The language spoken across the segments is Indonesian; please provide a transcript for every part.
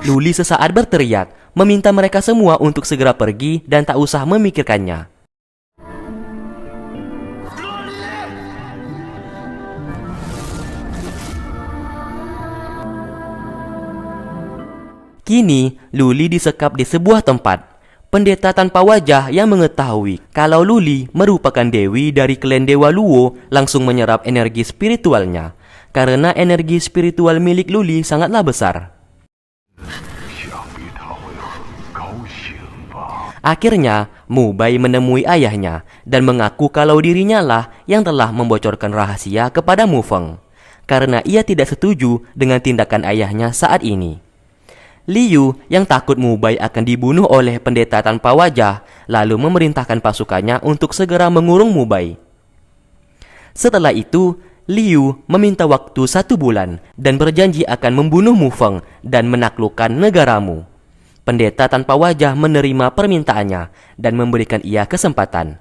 Luli sesaat berteriak, meminta mereka semua untuk segera pergi dan tak usah memikirkannya. Kini, Luli disekap di sebuah tempat. Pendeta tanpa wajah yang mengetahui kalau Luli merupakan dewi dari klan Dewa Luo langsung menyerap energi spiritualnya, karena energi spiritual milik Luli sangatlah besar. Akhirnya, Mubai menemui ayahnya dan mengaku kalau dirinya lah yang telah membocorkan rahasia kepada Mu Feng, karena ia tidak setuju dengan tindakan ayahnya saat ini. Liu yang takut Mubai akan dibunuh oleh pendeta tanpa wajah, lalu memerintahkan pasukannya untuk segera mengurung Mubai. Setelah itu, Liu meminta waktu 1 bulan dan berjanji akan membunuh Mu Feng dan menaklukkan negaramu. Pendeta tanpa wajah menerima permintaannya dan memberikan ia kesempatan.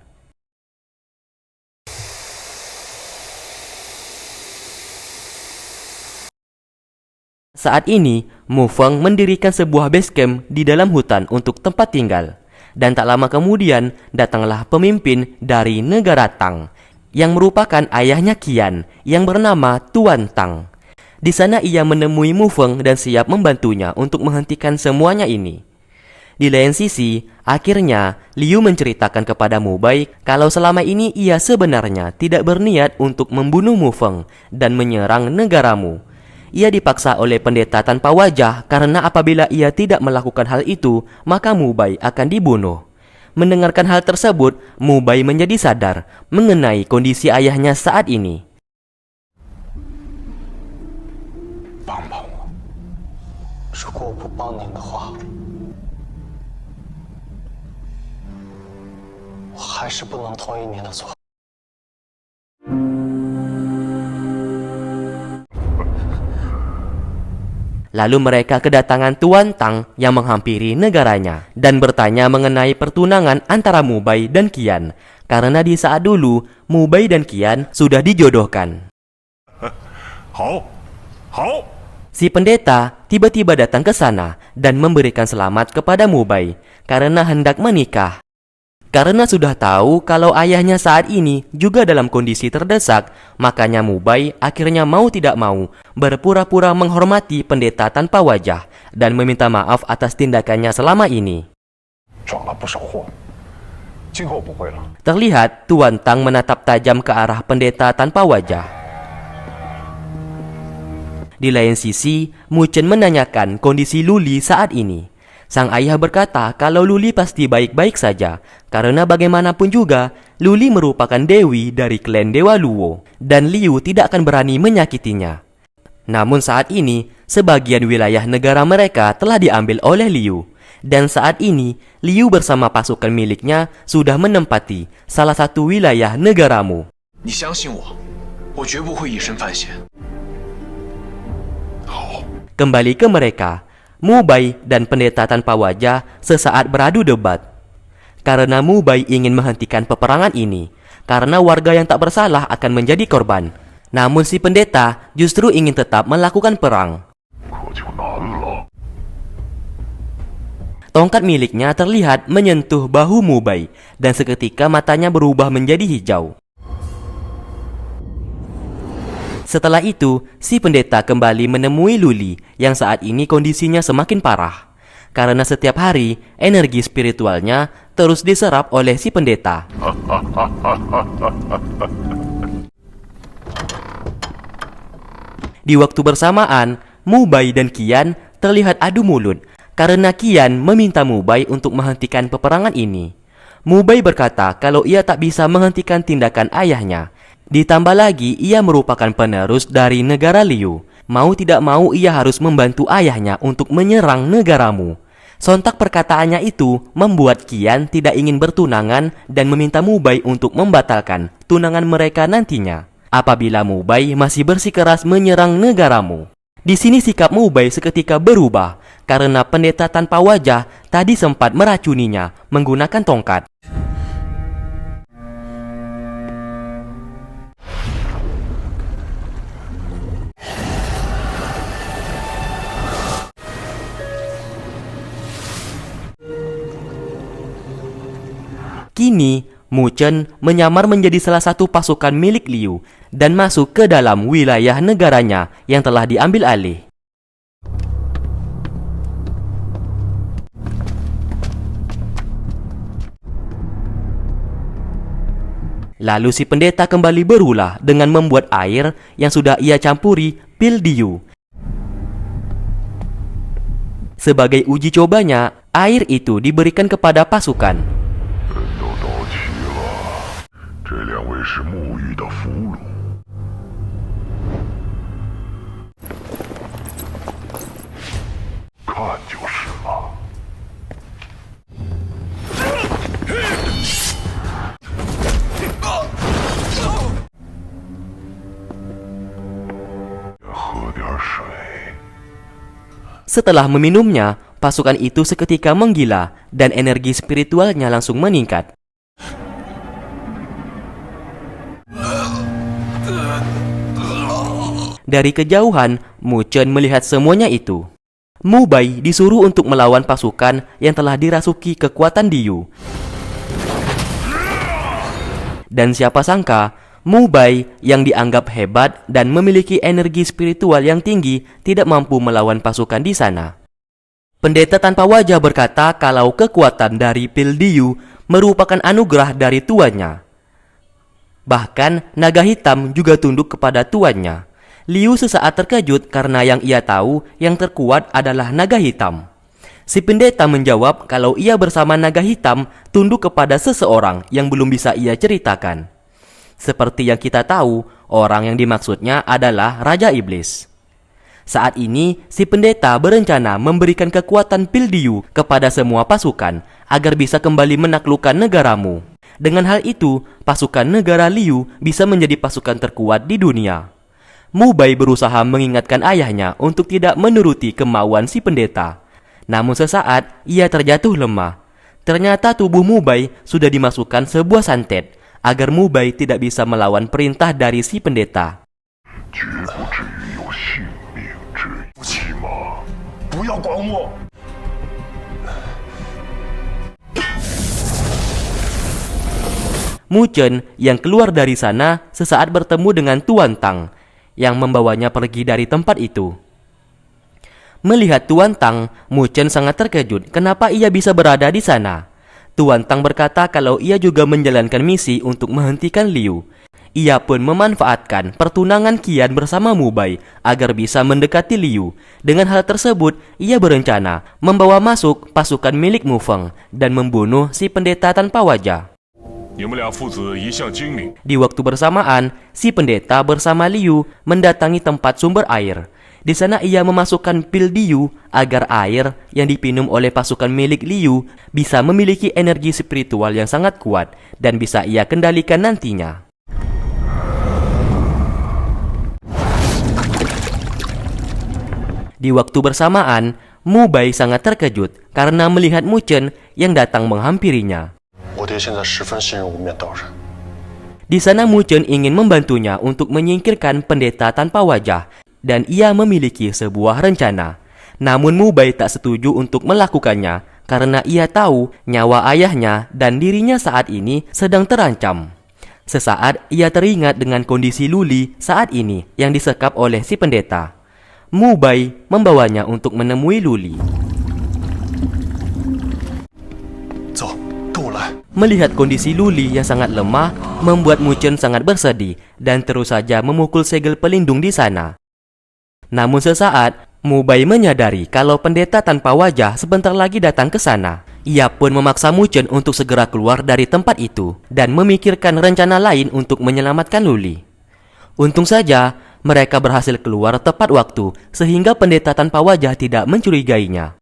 Saat ini, Mu Feng mendirikan sebuah base camp di dalam hutan untuk tempat tinggal. Dan tak lama kemudian, datanglah pemimpin dari negara Tang, yang merupakan ayahnya Qian, yang bernama Tuan Tang. Di sana ia menemui Mu Feng dan siap membantunya untuk menghentikan semuanya ini. Di lain sisi, akhirnya Liu menceritakan kepada Mubai kalau selama ini ia sebenarnya tidak berniat untuk membunuh Mu Feng dan menyerang negaramu. Ia dipaksa oleh pendeta tanpa wajah karena apabila ia tidak melakukan hal itu, maka Mubai akan dibunuh. Mendengarkan hal tersebut, Mubai menjadi sadar mengenai kondisi ayahnya saat ini. 帮帮我！如果我不帮您的话，我还是不能同意您的做法。 Lalu mereka kedatangan Tuan Tang yang menghampiri negaranya dan bertanya mengenai pertunangan antara Mubai dan Qian, karena di saat dulu Mubai dan Qian sudah dijodohkan. Si pendeta tiba-tiba datang ke sana dan memberikan selamat kepada Mubai karena hendak menikah. Karena sudah tahu kalau ayahnya saat ini juga dalam kondisi terdesak, makanya Mubai akhirnya mau tidak mau berpura-pura menghormati pendeta tanpa wajah dan meminta maaf atas tindakannya selama ini. Terlihat Tuan Tang menatap tajam ke arah pendeta tanpa wajah. Di lain sisi, Mu Chen menanyakan kondisi Luli saat ini. Sang ayah berkata kalau Luli pasti baik-baik saja, karena bagaimanapun juga Luli merupakan dewi dari klan Dewa Luo, dan Liu tidak akan berani menyakitinya. Namun saat ini, sebagian wilayah negara mereka telah diambil oleh Liu, dan saat ini Liu bersama pasukan miliknya sudah menempati salah satu wilayah negaramu. Kembali ke mereka, Mubai dan pendeta tanpa wajah sesaat beradu debat. Karena Mubai ingin menghentikan peperangan ini, karena warga yang tak bersalah akan menjadi korban. Namun si pendeta justru ingin tetap melakukan perang. Tongkat miliknya terlihat menyentuh bahu Mubai, dan seketika matanya berubah menjadi hijau. Setelah itu, si pendeta kembali menemui Luli yang saat ini kondisinya semakin parah. Karena setiap hari, energi spiritualnya terus diserap oleh si pendeta. Di waktu bersamaan, Mubai dan Qian terlihat adu mulut karena Qian meminta Mubai untuk menghentikan peperangan ini. Mubai berkata kalau ia tak bisa menghentikan tindakan ayahnya. Ditambah lagi, ia merupakan penerus dari negara Liu. Mau tidak mau, ia harus membantu ayahnya untuk menyerang negaramu. Sontak perkataannya itu membuat Qian tidak ingin bertunangan dan meminta Mubai untuk membatalkan tunangan mereka nantinya apabila Mubai masih bersikeras menyerang negaramu. Di sini sikap Mubai seketika berubah karena pendeta tanpa wajah tadi sempat meracuninya menggunakan tongkat. Kini, Mu Chen menyamar menjadi salah satu pasukan milik Liu dan masuk ke dalam wilayah negaranya yang telah diambil alih. Lalu si pendeta kembali berulah dengan membuat air yang sudah ia campuri pil Diu. Sebagai uji cobanya, air itu diberikan kepada pasukan. 人都到齐了，这2位是沐浴的俘虏。看就是了。喝点水。 Setelah meminumnya, pasukan itu seketika menggila dan energi spiritualnya langsung meningkat. Dari kejauhan, Mu Chen melihat semuanya itu. Mu Bai disuruh untuk melawan pasukan yang telah dirasuki kekuatan Diu. Dan siapa sangka, Mu Bai yang dianggap hebat dan memiliki energi spiritual yang tinggi tidak mampu melawan pasukan di sana. Pendeta tanpa wajah berkata kalau kekuatan dari pil Diu merupakan anugerah dari tuannya. Bahkan naga hitam juga tunduk kepada tuannya. Liu sesaat terkejut karena yang ia tahu yang terkuat adalah naga hitam. Si pendeta menjawab kalau ia bersama naga hitam tunduk kepada seseorang yang belum bisa ia ceritakan. Seperti yang kita tahu, orang yang dimaksudnya adalah Raja Iblis. Saat ini, si pendeta berencana memberikan kekuatan pil Diu kepada semua pasukan agar bisa kembali menaklukkan negaramu. Dengan hal itu, pasukan negara Liu bisa menjadi pasukan terkuat di dunia. Mu Bai berusaha mengingatkan ayahnya untuk tidak menuruti kemauan si pendeta. Namun sesaat, ia terjatuh lemah. Ternyata tubuh Mu Bai sudah dimasukkan sebuah santet agar Mu Bai tidak bisa melawan perintah dari si pendeta. 绝不至于有性命之忧。起码，不要管我。 Mu Chen yang keluar dari sana sesaat bertemu dengan Tuan Tang yang membawanya pergi dari tempat itu. Melihat Tuan Tang, Mu Chen sangat terkejut kenapa ia bisa berada di sana. Tuan Tang berkata kalau ia juga menjalankan misi untuk menghentikan Liu. Ia pun memanfaatkan pertunangan Qian bersama Mu Bai agar bisa mendekati Liu. Dengan hal tersebut, ia berencana membawa masuk pasukan milik Mu Feng dan membunuh si pendeta tanpa wajah. 你们俩父子一向精明， Di waktu bersamaan, si pendeta bersama Liu mendatangi tempat sumber air. Di sana ia memasukkan pil Diu agar air yang dipinum oleh pasukan milik Liu bisa memiliki energi spiritual yang sangat kuat dan bisa ia kendalikan nantinya. Di waktu bersamaan, Mu Bai sangat terkejut karena melihat Mu Chen yang datang menghampirinya. 我爹现在十分信任无面道人， Di sana Mu Chen ingin membantunya untuk menyingkirkan pendeta tanpa wajah dan ia memiliki sebuah rencana. Namun Mu Bai tak setuju untuk melakukannya karena ia tahu nyawa ayahnya dan dirinya saat ini sedang terancam. Sesaat ia teringat dengan kondisi Luli saat ini yang disekap oleh si pendeta. Mu Bai membawanya untuk menemui Luli. 走，跟我来。 Melihat kondisi Luli yang sangat lemah, membuat Mu Chen sangat bersedih dan terus saja memukul segel pelindung di sana. Namun sesaat, Mu Bai menyadari kalau pendeta tanpa wajah sebentar lagi datang ke sana. Ia pun memaksa Mu Chen untuk segera keluar dari tempat itu dan memikirkan rencana lain untuk menyelamatkan Luli. Untung saja, mereka berhasil keluar tepat waktu sehingga pendeta tanpa wajah tidak mencurigainya.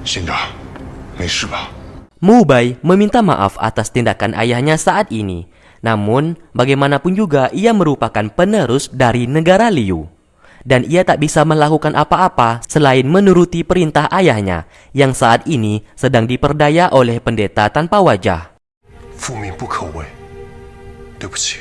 新的，没事吧？ Mu Bai meminta maaf atas tindakan ayahnya saat ini. Namun, bagaimanapun juga ia merupakan penerus dari negara Liu. Dan ia tak bisa melakukan apa-apa selain menuruti perintah ayahnya yang saat ini sedang diperdaya oleh pendeta tanpa wajah. 父命不可违，对不起。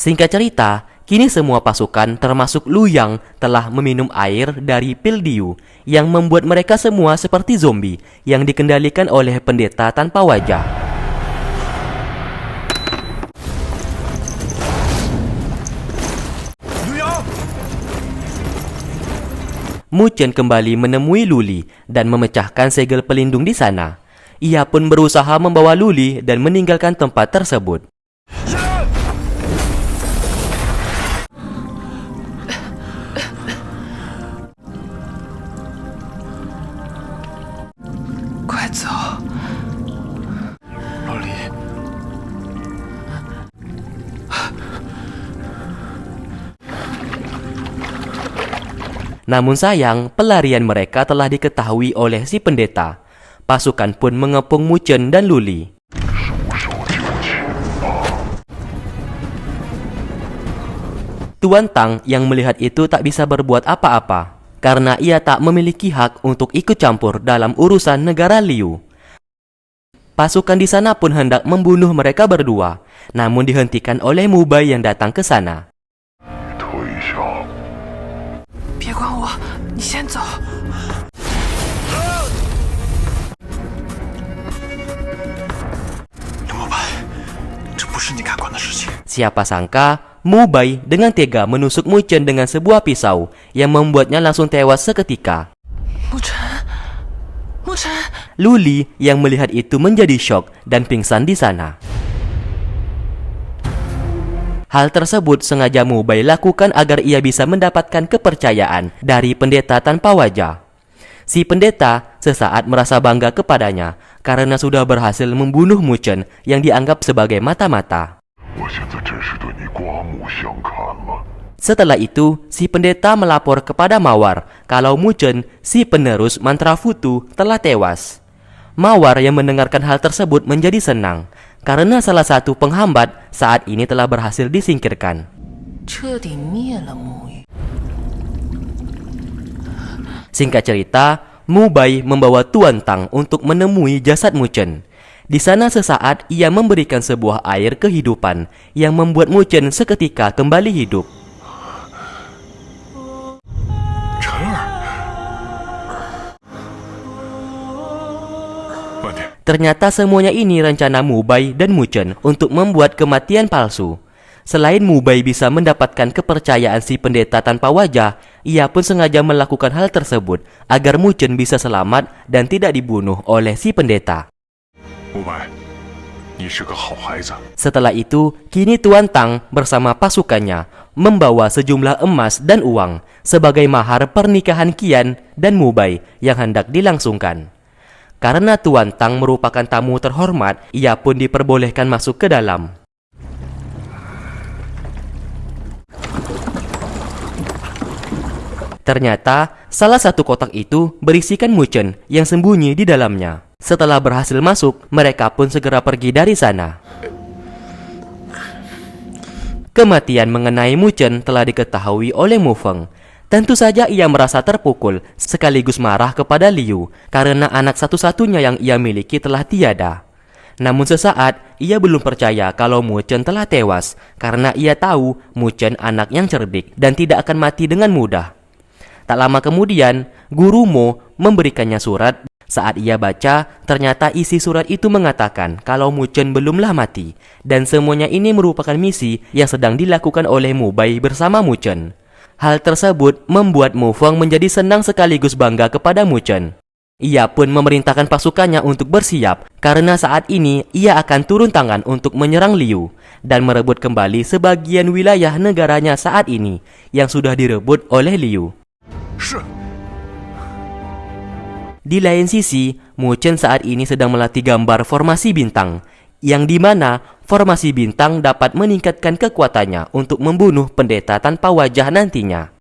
Singkat cerita, kini semua pasukan termasuk Lu Yang telah meminum air dari pil Diu yang membuat mereka semua seperti zombie yang dikendalikan oleh pendeta tanpa wajah. Mu Chen kembali menemui Luli dan memecahkan segel pelindung di sana. Ia pun berusaha membawa Luli dan meninggalkan tempat tersebut. Namun sayang, pelarian mereka telah diketahui oleh si pendeta. Pasukan pun mengepung Mu Chen dan Luli. Tuan Tang yang melihat itu tak bisa berbuat apa-apa, karena ia tak memiliki hak untuk ikut campur dalam urusan negara Liu. Pasukan di sana pun hendak membunuh mereka berdua, namun dihentikan oleh Mu Bai yang datang ke sana. 退下。 别管我，你先走。刘老板，这不是你该管的事情。 Siapa sangka, Mu Bai dengan tega menusuk Mu Chen dengan sebuah pisau yang membuatnya langsung tewas seketika. 沐尘，沐尘， Luli yang melihat itu menjadi syok dan pingsan di sana. Hal tersebut sengaja Mu Bai lakukan agar ia bisa mendapatkan kepercayaan dari pendeta tanpa wajah. Si pendeta sesaat merasa bangga kepadanya karena sudah berhasil membunuh Mu Chen yang dianggap sebagai mata-mata. 我现在真是对你刮目相看了。 Setelah itu, si pendeta melapor kepada Mawar kalau Mu Chen, si penerus mantra Futu, telah tewas. Mawar yang mendengarkan hal tersebut menjadi senang karena salah satu penghambat saat ini telah berhasil disingkirkan. 彻底灭了沐浴。 Singkat cerita, Mu Bai membawa Tuan Tang untuk menemui jasad Mu Chen. Di sana sesaat ia memberikan sebuah air kehidupan yang membuat Mu Chen seketika kembali hidup. 晨儿，慢点。 Ternyata semuanya ini rencana Mu Bai dan Mu Chen untuk membuat kematian palsu. Selain Mu Bai bisa mendapatkan kepercayaan si pendeta tanpa wajah, ia pun sengaja melakukan hal tersebut agar Mu Chen bisa selamat dan tidak dibunuh oleh si pendeta. 慕白，你是个好孩子。 Setelah itu, kini Tuan Tang bersama pasukannya membawa sejumlah emas dan uang sebagai mahar pernikahan Qian dan Mu Bai yang hendak dilangsungkan. Karena Tuan Tang merupakan tamu terhormat, ia pun diperbolehkan masuk ke dalam. Ternyata, salah satu kotak itu berisikan Mu Chen yang sembunyi di dalamnya. Setelah berhasil masuk, mereka pun segera pergi dari sana. Kematian mengenai Mu Chen telah diketahui oleh Mu Feng. Tentu saja ia merasa terpukul sekaligus marah kepada Liu karena anak satu-satunya yang ia miliki telah tiada. Namun sesaat ia belum percaya kalau Mu Chen telah tewas karena ia tahu Mu Chen anak yang cerdik dan tidak akan mati dengan mudah. Tak lama kemudian, Guru Mo memberikannya surat. Saat ia baca, ternyata isi surat itu mengatakan kalau Mu Chen belumlah mati dan semuanya ini merupakan misi yang sedang dilakukan oleh Mu Bai bersama Mu Chen. Hal tersebut membuat Mu Feng menjadi senang sekaligus bangga kepada Mu Chen. Ia pun memerintahkan pasukannya untuk bersiap karena saat ini ia akan turun tangan untuk menyerang Liu dan merebut kembali sebagian wilayah negaranya saat ini yang sudah direbut oleh Liu. 是。 Di lain sisi, Mu Chen saat ini sedang melatih gambar formasi bintang, yang dimana formasi bintang dapat meningkatkan kekuatannya untuk membunuh pendeta tanpa wajah nantinya.